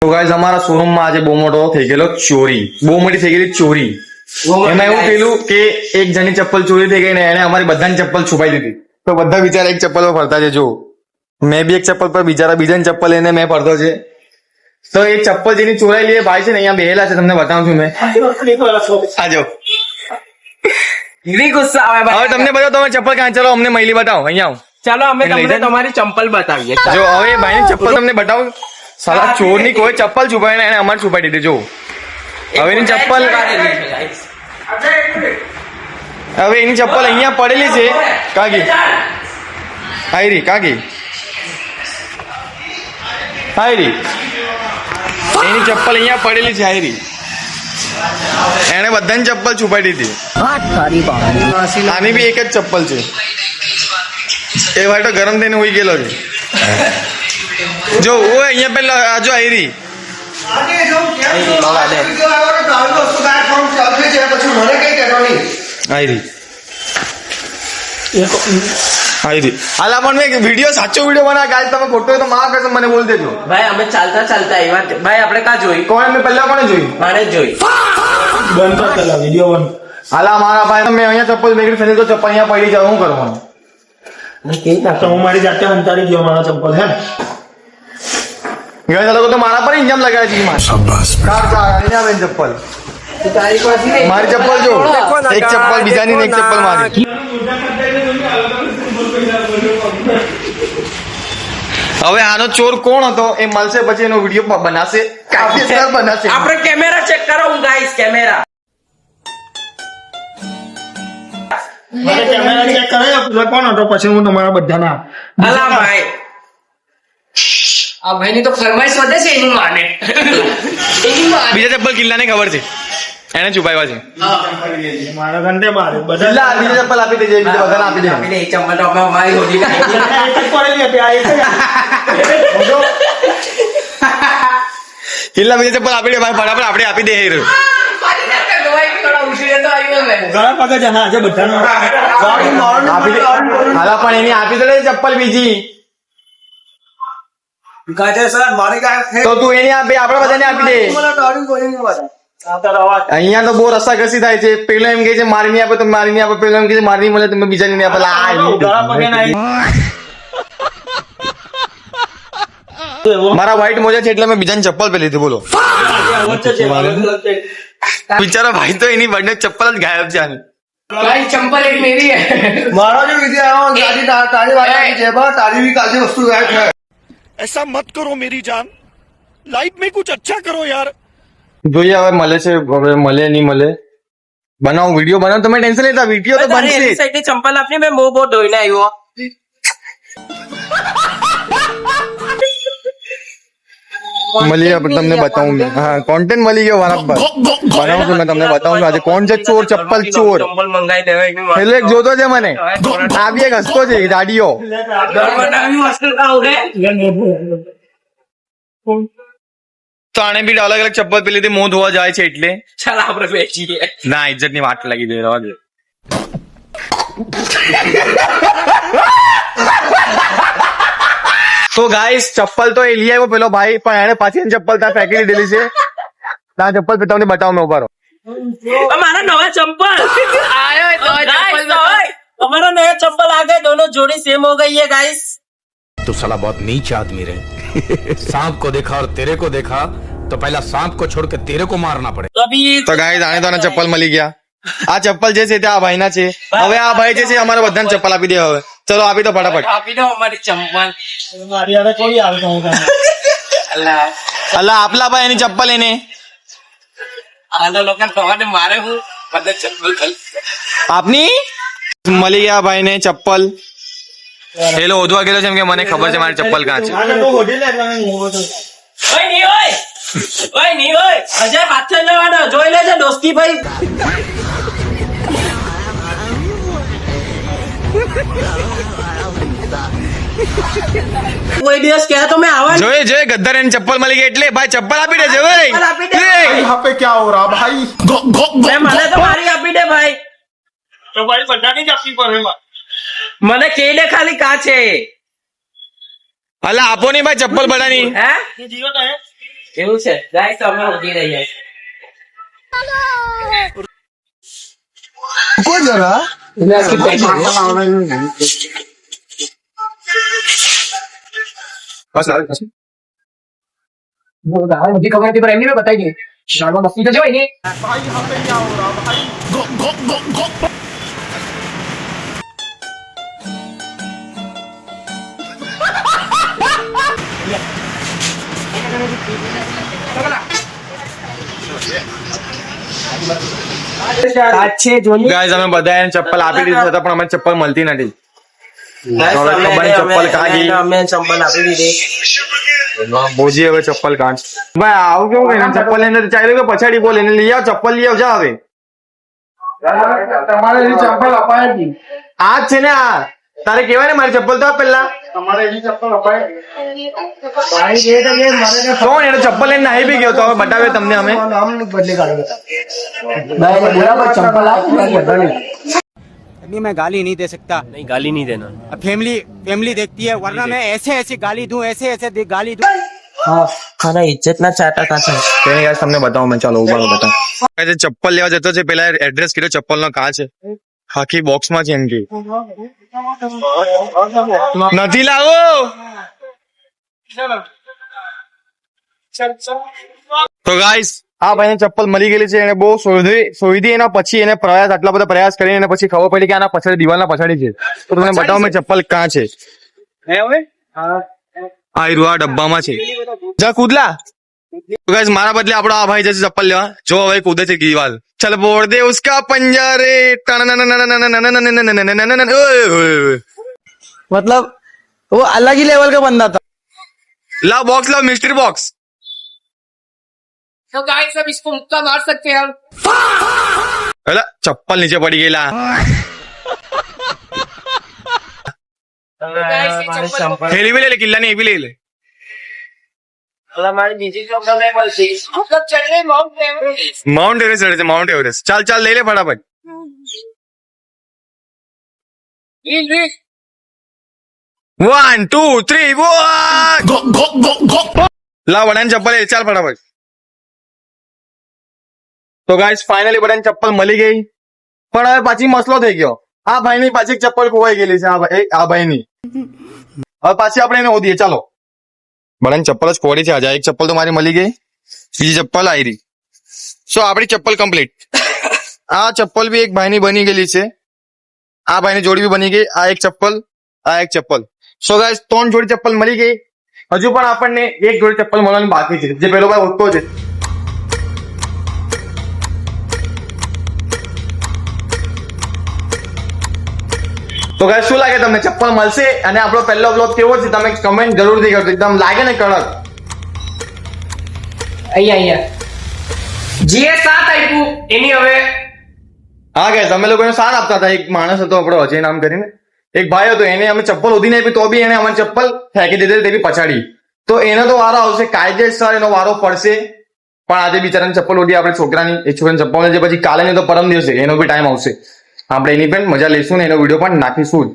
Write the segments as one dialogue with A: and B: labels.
A: તો ગાઈસ અમારા શોરૂમમાં આજે બહુ મોટો થઈ ગયેલો ચોરી, બહુ મોટી થઈ ગયેલી ચોરી. એમાં એવું થયેલું કે એક જણની ચપ્પલ ચોરી થઈ ગઈ ને એને અમારી બધાની ચપ્પલ છુપાઈ દીધી. તો બધા બિચારા એક ચપ્પલ પર ફરતા છે. જો મેં બી એક ચપ્પલ પર બીજાની ચપ્પલ લઈને મેં ફરતો છે. તો એ ચપ્પલ જેની ચોરાયેલી એ ભાઈ છે ને અહીંયા બેહેલા છે, તમને બતાવું છું મેં. આજો
B: ગુસ્સા આવે
A: હવે તમને બતાવો તમે ચપ્પલ ક્યાં, ચાલો અમને મહિલી બતાવો, અહીંયા આવો.
B: ચાલો અમે તમને તમારી ચંપલ બતાવીએ.
A: જો હવે એ ભાઈની ચપ્પલ તમને બતાવું. સાલા ચોરની કોઈ ચપ્પલ છુપાઈ ને એને અમારે છુપાઈ દીધી. જો હવે એની ચપ્પલ અહીંયા પડેલી છે. કાગી હાયરી, કાગી હાયરી, એની ચપ્પલ અહીંયા પડેલી છે. હાયરી એને બધાની ચપ્પલ છુપાઈ દીધી. આની બી એક જ ચપ્પલ છે. એ ભાઈ તો ગરમ થઈને ઉઈ ગયેલો છે. જો ઓય અહીંયા પેલા આજો હાયરી હાલા પણ મેં વિડીયો સાચો વિડીયો બનાવ. ગાઈસ તમે ફોટો તો માં કરશો મને બોલ દેજો.
B: ભાઈ અમે ચાલતા ચાલતા આવ્યા. ભાઈ આપણે કા જોઈ?
A: કોણ મેં પહેલા કોને જોઈ?
B: મારે જ જોઈ.
C: બંધ કર પેલા વિડીયો બંધ.
A: હાલા મારા ભાઈ મેં અહીંયા ચપ્પલ મેગડી ફેરી તો ચપ્પલ અહીંયા પડી જાય, શું કરવાનું?
C: તો હું મારી જાતે અંતારી ગયો મારા ચંપલ હે.
A: ગયા લોકો તો મારા પર ઇન્જામ લગાવે છે. ચપ્પલ મારી ચપ્પલ જો એક ચપ્પલ બીજાની ને એક ચપ્પલ મારી. હવે આનો ચોર કોણ હતો એ મળશે, પછી એનો વિડીયો બનાવશે, કાયદેસર બનાવશે.
B: આપણે કેમેરા ચેક કરો. હું ગાઈસ કેમેરા
C: મારે કેમેરા ચેક કરે પેલા કોણ હતો, પછી હું તમારા બધાના
B: અલા ભાઈ આ ભાઈની તો ફરમાઈશ વધે છે. એનું માને
A: બીજા ચપ્પલ કિલ્લાને ખબર છે, એને છુપાવ્યા છે.
C: મારા ઘંટે મારે બધા
A: કિલ્લા બીજા ચપ્પલ આપી દેજે, બીજા બધાને આપી દે.
B: આપીને એ ચંપલ તો અમે અમારી હોદી નાખી.
C: એક જ પડેલી હતી આ એક જ.
A: કિલ્લા બીજા ચપ્પલ આપી દે ભાઈ, ફટાફટ આપણે આપી દે.
C: ઘણા પગે છે હા છે બધાનો
A: આપી દે. હાલા પણ એની આપી દે ચપ્પલ બીજી. તો તું એની આપી, આપણે બધાને આપી દે. અહીંયા તો બહુ રસાકસી થાય છે. પેલો એમ કે છે મારી નહીં આપે તો મારી નહીં આપે, પેલો એમ કે છે મારી નહીં મળે તમે બીજાની નહીં આપે. મારા વ્હાઈટ મોજા છે એટલે મેં બીજાની ચપ્પલ પહેરી લીધી. બોલો બિચારા ભાઈ તો એની બંને ચપ્પલ જ ગાયબ છે. આની
B: ભાઈ ચંપલ એક મેરી હે.
D: મારો जो विद्या तारी वाली जेब तारी भी काली वस्तु गायब है.
E: ऐसा मत करो मेरी जान, लाइफ में कुछ अच्छा करो यार.
A: જોઈએ હવે મળે છે, હવે મળે નહીં મળે. બનાવો વિડીયો બનાવો, તમે ટેન્શન લેતા, વિડીયો તો
B: તારી
A: બનશે.
B: એની સાઈડની ચંપલ આપની. મેં બહુ ધોઈને આવ્યો.
A: મળી ગયો તમને બતાવું. હા કોન્ટેન્ટ મળી ગયો બરાબર. બનાવું છું મેં તમને બતાવું છું આજે કોણ છે ચોર, ચપ્પલ ચોર.
B: ચંપલ મંગાઈ દેવાય એની વાત.
A: પેલો એક જોતો છે મને, આ બી એક હસતો છે દાડીઓ.
B: ઘર બનાવી વસ્તુ ખાવ રે.
A: તો આને બી અલગ અલગ ચપ્પલ પેલી રીતે મોં ધોવા જાય છે એટલે
B: ચાલ આપણે બેસીએ.
A: ના ઇજ્જત ની વાત લાગી દે, રવા દે. તો ગાઈસ ચપ્પલ તો એ લઈ આવ્યો પેલો ભાઈ, પણ એને પાછી એની ચપ્પલ ત્યાં ફેંકી દીધેલી છે. ત્યાં ચપ્પલ તમને બતાવું મેં ઉભા રહો.
B: हमारा नया चंपल आया है. हमारा नया चंपल आ गए. दोनों जोड़ी सेम हो गई है गाइस.
E: तू साला बहुत नीच आदमी रे. सांप को देखा और तेरे को देखा तो पहला सांप को छोड़ के तेरे को मारना पड़े.
B: तो अभी
A: તો ગાઈસ આને તો આના ચપ્પલ મળી ગયા. આ ચપ્પલ જે છે તે આ ભાઈના છે. હવે આ ભાઈ જે છે અમારા બધાને ચપ્પલ આપી દે. હવે ચલો આપી દો ફટાફટ.
B: આપી દો અમારી ચંપલ.
C: મારી હારે કોઈ આવતો હું
B: અલ્લાહ
A: અલ્લા આપલા ભાઈ એની ચપ્પલ એને
B: આના લોકો તમારે મારે હું બધા ચંપલ
A: આપની મળી ગયા ભાઈ ને ચપ્પલ. પેલો ઓધવા ગયેલો છે એમ કે મને ખબર છે મારી ચપ્પલ ક્યાં છે.
C: આને તો હોડી લે તમે મોવો તો
B: ઓય ની ઓય ઓય ની ઓય અજય પાછળ લેવાનો જોઈ લેજે દોસ્તી ભાઈ. કોઈ દિવસ કહે તો મેં આવવાનું.
A: જોયે જોયે ગદ્દાર એને ચપ્પલ મળી ગઈ એટલે ભાઈ ચપ્પલ આપી દેજે ભાઈ.
B: આપી દે.
D: यहाँ पे क्या हो रहा भाई?
B: મેં મને તો મારી આપી દે ભાઈ.
C: તો ભાઈ બધાની જ આપવી પડે એમાં.
B: મને કહી દે ખાલી કા છે.
A: અલા આપો નહીં ભાઈ ચપ્પલ બધાની.
B: હે
C: એ જીવો તો હે
B: એવું છે ગાઈસ અમે ઉભી રહ્યા
D: કોઈ જરા
A: બસ આવે પછી
F: मुझे खबर थी पर एमनी में बताई नहीं शाळा मस्ती तो जो ही
A: ગાઈઝ અમે બધા એને ચપ્પલ આપી દીધી હતા પણ અમે ચપ્પલ મળતી નથી હવે ખબર નહીં ચપ્પલ કાં ગઈ.
B: અમે ચંપલ આપી દીધી
A: બોજી હવે ચપ્પલ કાં છે? ભાઈ આવું કેવું કે ચપ્પલ લઈને ચાલ્યો કે પછાડી બોલ એને લઈ આવ ચપ્પલ લઈ આવ જા હવે
D: તમારે એની ચપ્પલ અપાય જ નહીં.
A: આ જ છે ને આ તારે કહેવાય ને મારી ચપ્પલ તો આપ પહેલા
D: તમારે એની ચપ્પલ અપાય ભાઈ એ તો કે મારે કે
A: કોણ એને ચપ્પલ લઈને નાહી બી ગયો તો હવે બતાવે તમને અમે
D: નામ બદલી કાઢો
F: भाई बराबर चंपल आप
G: अभी मैं गाली नहीं दे सकता
B: नहीं गाली नहीं देना
G: अब फैमिली देखती है वरना मैं ऐसे गाली दूं ऐसे गाली दूं
B: ખાના ઇજ્જત ના ચાટા કાચા
A: તેની ગાઈસ તમને બતાવું મેં ચાલો ઉભા રહો બતાવું જે ચપ્પલ લેવા જતો છે પેલા એડ્રેસ કીધો ચપ્પલ નો કાં છે આખી બોક્સ માં છે એમ કે નથી લાવો તો ગાઈસ આ ભાઈને ચપ્પલ મળી ગયેલી છે એને બહુ શોધી એના પછી એને આટલા બધા પ્રયાસ કરીને એને પછી ખબર પડી કે આના પછાડી દિવાલના પછાડી છે તો તમને બતાવો મેં ચપ્પલ કાં છે આ હીરો આ ડબ્બામાં છે જા કૂદલા ગાઈસ મારા બદલે આપણો આ ભાઈ જશે ચપ્પલ લેવા જો હવે કૂદે છે દિવાલ ચલ બોલ દે ઉસકા પંજા રે
F: मतलब वो अलग ही लेवल का बंदा था
A: लाओ बॉक्स लाओ मिस्ट्री बॉक्स
H: तो गाइस अब इसको मुक्का मार सकते हैं हम
A: अला चप्पल नीचे पड़ी गई थैली भी ले ले किल्ला नहीं भी ले ले
B: મારી બીજી ચોકલેટ મળશે
H: मतलब चल रहे माउंट एवरेस्ट
A: माउंट एवरेस्ट चढ़े थे माउंट एवरेस्ट चल चल ले ले फटाफट वन टू थ्री ला बड़ा चप्पल है चल फटाफट તો ગાઈસ ફાઇનલી બધાને ચપ્પલ મળી ગઈ પણ હવે પાછી મસલો થઈ ગયો આ ભાઈની પાછી એક ચપ્પલ ખોવાઈ ગયેલી છે આ ભાઈની હવે પાછી આપણે એને શોધીએ ચાલો બધાને ચપ્પલ જ ખોવાડી છે આજે એક ચપ્પલ તો મારી મળી ગઈ બીજી ચપ્પલ આવી રહી સો આપણી ચપ્પલ કમ્પ્લીટ આ ચપ્પલ બી એક ભાઈની બની ગયેલી છે આ ભાઈની જોડી બી બની ગઈ આ એક ચપ્પલ સો ગાઈસ 3 જોડી ચપ્પલ મળી ગઈ હજુ પણ આપણને એક જોડી ચપ્પલ મળવાની બાકી છે જે પેલો ભાઈ ઉઠતો છે તો ગાઈસ શું લાગે તમને ચપ્પલ મળશે અને આપણો પહેલો બ્લોગ કેવો છે તમે કમેન્ટ જરૂરથી કરજો એકદમ લાગે ને કડક
H: અહીંયા જે 7 આપ્યું એની હવે
A: હા ગાઈસ અમે લોકોને સાથ આપતા હતા એક માણસ હતો આપણો અજય નામ કરીને એક ભાઈ હતો એને અમે ચપ્પલ ઓધી આપી તો બી એને અમને ચપ્પલ ફેંકી દીધી તે બી પછાડી તો એનો તો વારો આવશે કાયદેસર એનો વારો પડશે પણ આજે બિચારાને ચપ્પલ ઓધી આપણે છોકરાની એ છોકરાની ચપ્પલ છે પછી કાલે નહીં તો પરમ દિવસે એનો બી ટાઈમ આવશે આપણે એની પણ મજા લઈશું ને એનો વિડીયો પણ નાખીશું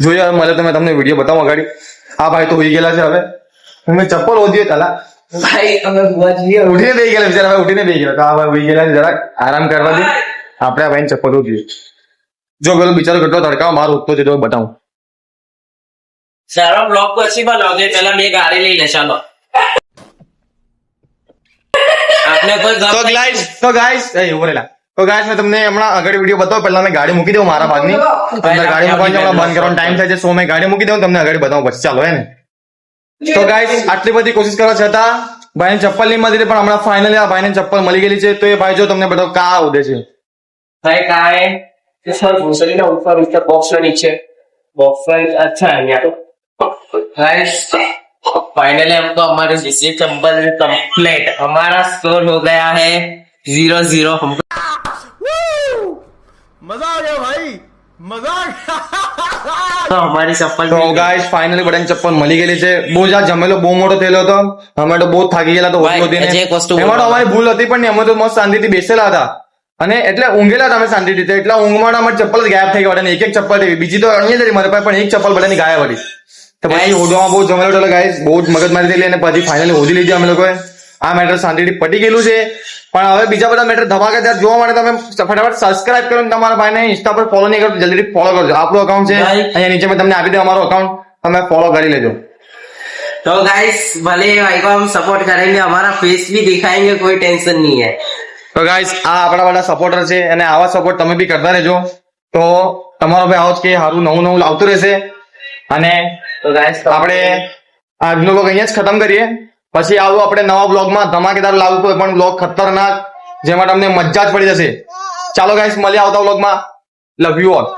A: જોઈએ હવે મળે તમે તમને વિડીયો બતાવો અગાડી આ ભાઈ તો હોઈ ગયેલા છે હવે મેં ચપ્પલ ઓધી તાલા
H: ભાઈ અમે બુઆ જઈએ
A: ઉઠીને બેસી ગયેલા બિચારા હવે ઉઠીને બેસી ગયા તો આ ભાઈ હોઈ ગયેલા જરાક આરામ કરવા દે આપણે આ ભાઈને ચપ્પલ ઓધી જો પેલો બિચારો કેટલો તડકા મારો ઉઠતો છે તો બતાવું
B: સારો બ્લોગ પછી બનાવજે પેલા બે ગાડી લઈ લે ચાલો આપણે કોઈ
A: તો ગાઈસ એ ઉભરેલા તો ગાઈસ મેં તમને હમણાં આગળ વિડીયો બતાવો પહેલા મેં ગાડી મૂકી દઉં મારા ભાગની અંદર ગાડી મૂકવાની હમણાં બંધ કરવાનો ટાઈમ થાય છે સો મેં ગાડી મૂકી દઉં તમને આગળ બતાવું પછી ચાલો હે ને તો ગાઈસ આટલી બધી કોશિશ કરવા છતાં ભાઈને ચપ્પલ નહીં મળી પણ હમણાં ફાઇનલી આ ભાઈને ચપ્પલ મળી ગયેલી છે તો એ ભાઈ જો તમને બતાવો કા ઉડે છે
B: ભાઈ કાય સર ભૂસરીના ઉપર બોક્સ ના નીચે બોક્સ अच्छा है यहाँ तो गाइस फाइनली हमको हमारे जिससे चंबल कंप्लीट हमारा स्कोर हो गया है 0-0 हमको
C: મજા આ ગયા ભાઈ મજા આ ગયા
B: तो हमारी चप्पल
A: તો ગાઈસ ફાઇનલી બધાને ચપ્પલ મળી ગયેલી છે બહુ જ આ જમેલો બહુ મોટો થયેલો હતો અમે તો બહુ થાકી ગયેલા તો
B: ભાઈ,
A: હોતી
B: હજી એક વસ્તુ
A: એમાં તો અમારી ભૂલ હતી પણ નહીં અમે તો મસ્ત શાંતિથી બેસેલા હતા અને એટલે ઊંઘેલા હતા અમે શાંતિથી એટલા ઊંઘમાં અમારી ચપ્પલ જ ગાયબ થઈ ગયા અને એક ચપ્પલ થઈ બીજી તો અહીંયા જ હતી મારી પાસે પણ એક ચપ્પલ બધાની ગાયબ હતી તો પછી હોદવામાં બહુ જમેલો હતો ગાઈસ બહુ જ મગજમારી થયેલી અને પછી ફાઇનલી હોદી લીધી અમે લોકોએ આ મેટર શાંતિથી પતી ગયેલું છે. પણ હવે બીજા બધા મેટર ધમાકેદાર જોવા માટે તમે ફટાફટ સબસ્ક્રાઇબ કરો અને તમારા ભાઈને ઇન્સ્ટા પર ફોલો નહીં કરો તો જલ્દીથી ફોલો કરજો. આપણું અકાઉન્ટ છે અહીંયા નીચે મેં તમને આપી દઉં અમારું અકાઉન્ટ, તમે ફોલો કરી લેજો.
B: तो गाइस भले भाई को हम सपोर्ट करेंगे, हमारा फेस भी दिखाएंगे, कोई टेंशन नहीं है.
A: તો ગાઈસ આ આપણા બધા સપોર્ટર છે અને આવા સપોર્ટ તમે બી કરતા રહેજો. તો તમારો ભાઈ આવો જ કે સારું નવું નવું લાવતું રહેશે. અને
B: तो गाइस
A: આપણે આજનો બ્લોગ અહીંયા જ ખતમ કરીએ. પછી આવું આપણે નવા બ્લોગમાં ધમાકેદાર લાવવું તો પણ બ્લોગ ખતરનાક, જેમાં તમને મજા જ પડી જશે. ચાલો ગાઈસ મળીએ આવતા બ્લોગમાં. Love you all.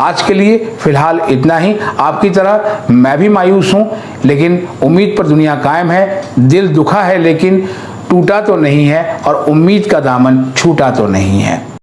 I: आज के लिए फिलहाल इतना ही. आपकी तरह मैं भी मायूस हूं, लेकिन उम्मीद पर दुनिया कायम है. दिल दुखा है लेकिन टूटा तो नहीं है और उम्मीद का दामन छूटा तो नहीं है.